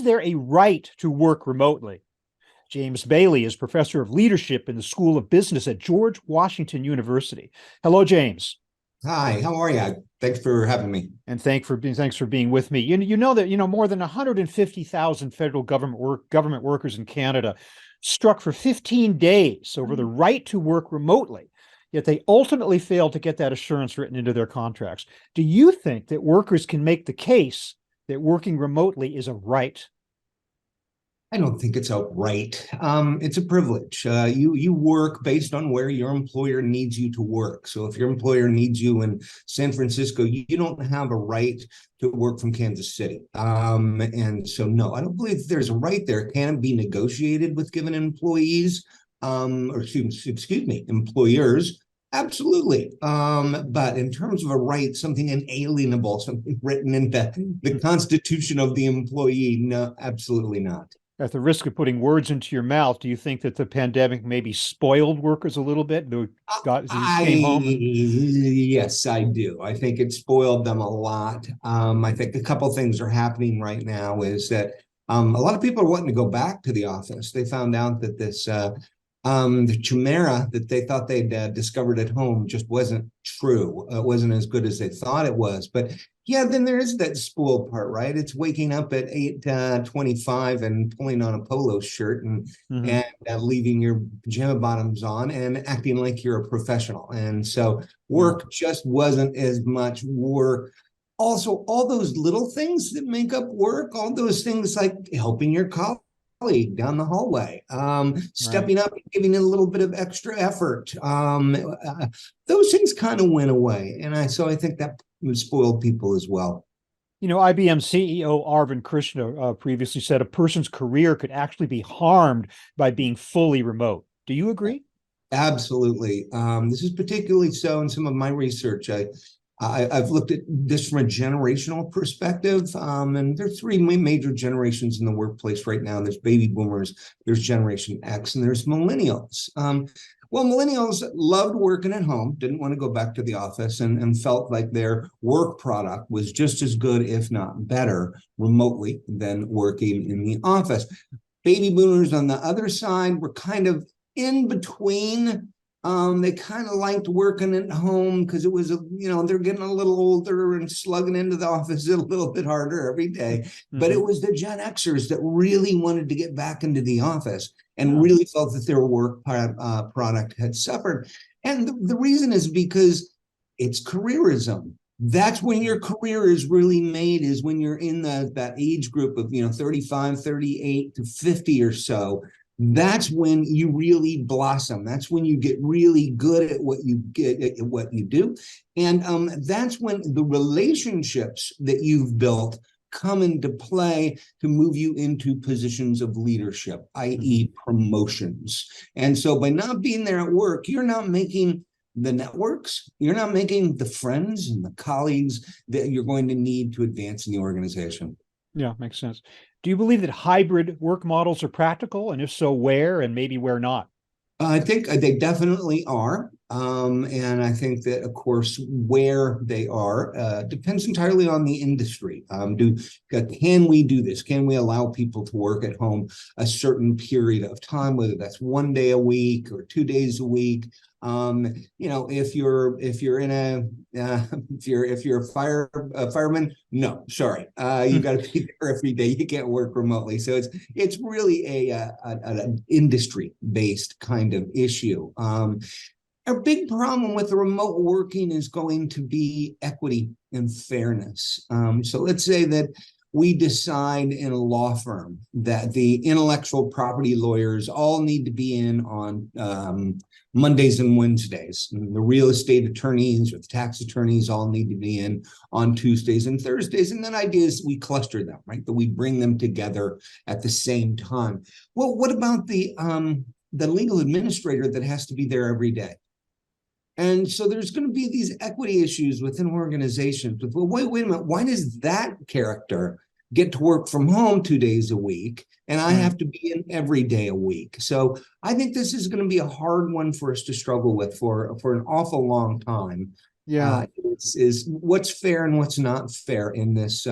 there a right to work remotely? James Bailey is professor of leadership in the School of Business at George Washington University. Hello, James. Hi, how are you? Thanks for having me. And thanks for being with me. You know that more than 150,000 federal government workers in Canada struck for 15 days over the right to work remotely. Yet they ultimately failed to get that assurance written into their contracts. Do you think that workers can make the case that working remotely is a right? I don't think it's a right. It's a privilege. You work based on where your employer needs you to work. So if your employer needs you in San Francisco, you don't have a right to work from Kansas City. And so no, I don't believe there's a right there. Can it be negotiated with given employees, or excuse me, employers? Absolutely. But in terms of a right, something inalienable, something written into the Constitution of the employee, no, absolutely not. At the risk of putting words into your mouth, do you think that the pandemic maybe spoiled workers a little bit? Who came home and Yes, I do. I think it spoiled them a lot. I think a couple things are happening right now is that a lot of people are wanting to go back to the office. They found out that the chimera that they thought they'd discovered at home just wasn't true. It wasn't as good as they thought it was. But yeah, then there is that spoil part, right? It's waking up at 8:25 and pulling on a polo shirt and Mhm. and leaving your pajama bottoms on and acting like you're a professional. And so Yeah, work just wasn't as much work. Also, all those little things that make up work, all those things like helping your colleague down the hallway, right. stepping up and giving it a little bit of extra effort. Those things kind of went away. So I think that spoiled people as well. IBM CEO Arvind Krishna previously said a person's career could actually be harmed by being fully remote. Do you agree? Absolutely. This is particularly so in some of my research. I've looked at this from a generational perspective, and there's three major generations in the workplace right now. There's baby boomers, there's Generation X, and there's millennials. Well, millennials loved working at home, didn't want to go back to the office, and felt like their work product was just as good, if not better, remotely than working in the office. Baby boomers on the other side were kind of in between. They kind of liked working at home because it was, they're getting a little older and slugging into the office a little bit harder every day. But Mm-hmm. it was the Gen Xers that really wanted to get back into the office and Yeah. really felt that their work product had suffered. And the reason is because it's careerism. That's when your career is really made, is when you're in that age group of 35, 38 to 50 or so. That's when you really blossom. That's when you get really good at what you do. And that's when the relationships that you've built come into play to move you into positions of leadership, Mm-hmm. i.e. promotions. And so by not being there at work, you're not making the networks, you're not making the friends and the colleagues that you're going to need to advance in the organization. Yeah, makes sense. Do you believe that hybrid work models are practical? And if so, where and maybe where not? I think they definitely are. And I think that, of course, where they are depends entirely on the industry. Can we do this? Can we allow people to work at home a certain period of time, whether that's 1 day a week or 2 days a week? If you're in a if you're a fireman, no, sorry, you got to be there every day. You can't work remotely, so it's really an industry based kind of issue. A big problem with the remote working is going to be equity and fairness. So let's say that we decide in a law firm that the intellectual property lawyers all need to be in on Mondays and Wednesdays. And the real estate attorneys or the tax attorneys all need to be in on Tuesdays and Thursdays. And then idea is we cluster them, right? That we bring them together at the same time. Well, what about the legal administrator that has to be there every day? And so there's going to be these equity issues within organizations. Well, wait a minute. Why does that character get to work from home 2 days a week, and I Right. have to be in every day a week? So I think this is going to be a hard one for us to struggle with for an awful long time. Yeah. Is what's fair and what's not fair in this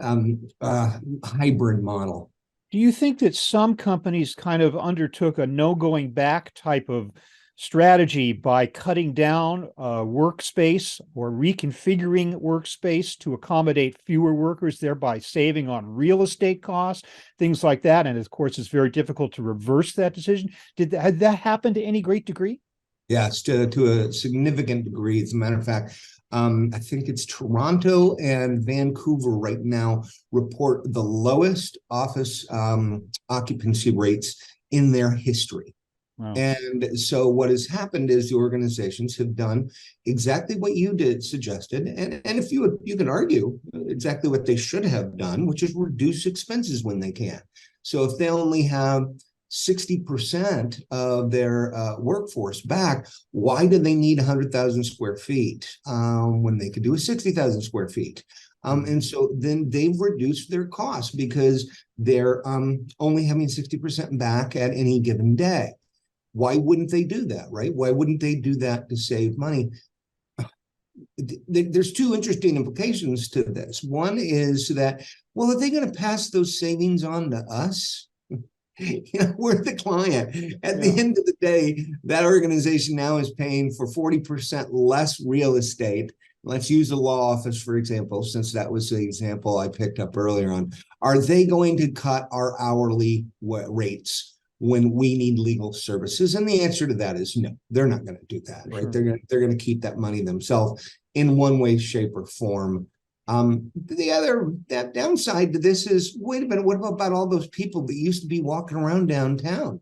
hybrid model. Do you think that some companies kind of undertook a no going back type of strategy by cutting down workspace or reconfiguring workspace to accommodate fewer workers, thereby saving on real estate costs, things like that? And of course, it's very difficult to reverse that decision. Had that happened to any great degree? Yes, to a significant degree. As a matter of fact, I think it's Toronto and Vancouver right now report the lowest office occupancy rates in their history. Wow. And so what has happened is the organizations have done exactly what you suggested. And if you can argue exactly what they should have done, which is reduce expenses when they can. So if they only have 60% of their workforce back, why do they need 100,000 square feet when they could do a 60,000 square feet? And so then they've reduced their costs because they're only having 60% back at any given day. Why wouldn't they do that, right? Why wouldn't they do that to save money? There's two interesting implications to this. One is that, well, are they going to pass those savings on to us? We're the client. At the end of the day, that organization now is paying for 40% less real estate. Let's use the law office, for example, since that was the example I picked up earlier on. Are they going to cut our hourly rates when we need legal services? And the answer to that is no, they're not going to do that, right? Sure. They're going to keep that money themselves in one way, shape, or form. That downside to this is, wait a minute, what about all those people that used to be walking around downtown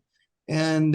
and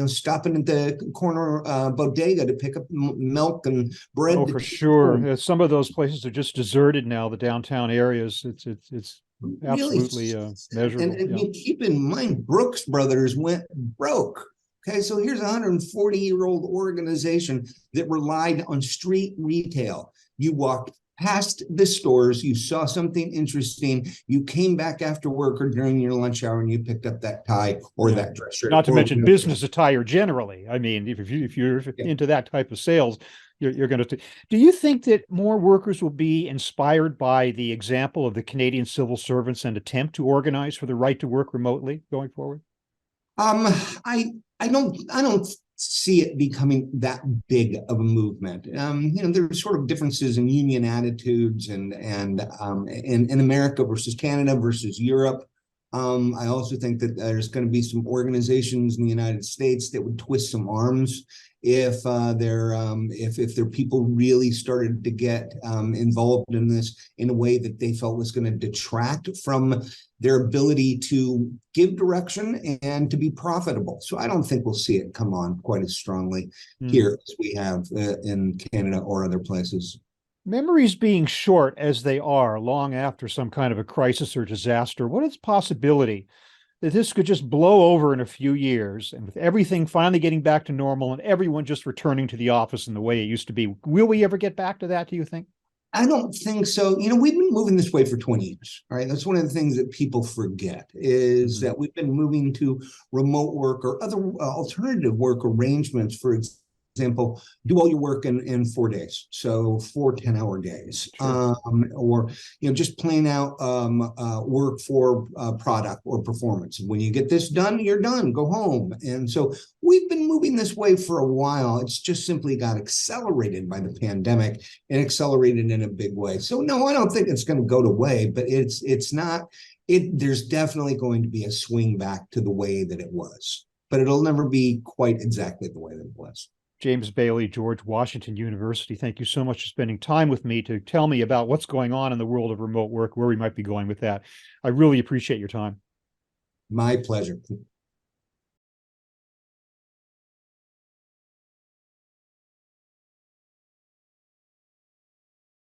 stopping at the corner bodega to pick up milk and bread? Oh, for sure. Some of those places are just deserted now, the downtown areas. It's absolutely measurable. And you keep in mind, Brooks Brothers went broke. Okay, so here's a 140-year-old organization that relied on street retail. You walked past the stores, you saw something interesting, you came back after work or during your lunch hour and you picked up that tie or that dress shirt. Not to mention business attire generally. I mean, if you're into that type of sales, you're going to. Do you think that more workers will be inspired by the example of the Canadian civil servants and attempt to organize for the right to work remotely going forward? I don't see it becoming that big of a movement. There's sort of differences in union attitudes and in America versus Canada versus Europe. I also think that there's going to be some organizations in the United States that would twist some arms if their people really started to get involved in this in a way that they felt was going to detract from their ability to give direction and to be profitable. So I don't think we'll see it come on quite as strongly here as we have in Canada or other places. Memories being short as they are long after some kind of a crisis or disaster, what is the possibility that this could just blow over in a few years and with everything finally getting back to normal and everyone just returning to the office in the way it used to be? Will we ever get back to that, do you think? I don't think so. We've been moving this way for 20 years. All right. That's one of the things that people forget is that we've been moving to remote work or other alternative work arrangements. For example, do all your work in 4 days. So 4 10-hour days, Sure. or, just plain out work for product or performance. When you get this done, you're done, go home. And so we've been moving this way for a while. It's just simply got accelerated by the pandemic and accelerated in a big way. So no, I don't think it's going to go away, but it's not, there's definitely going to be a swing back to the way that it was, but it'll never be quite exactly the way that it was. James Bailey, George Washington University, thank you so much for spending time with me to tell me about what's going on in the world of remote work, where we might be going with that. I really appreciate your time. My pleasure.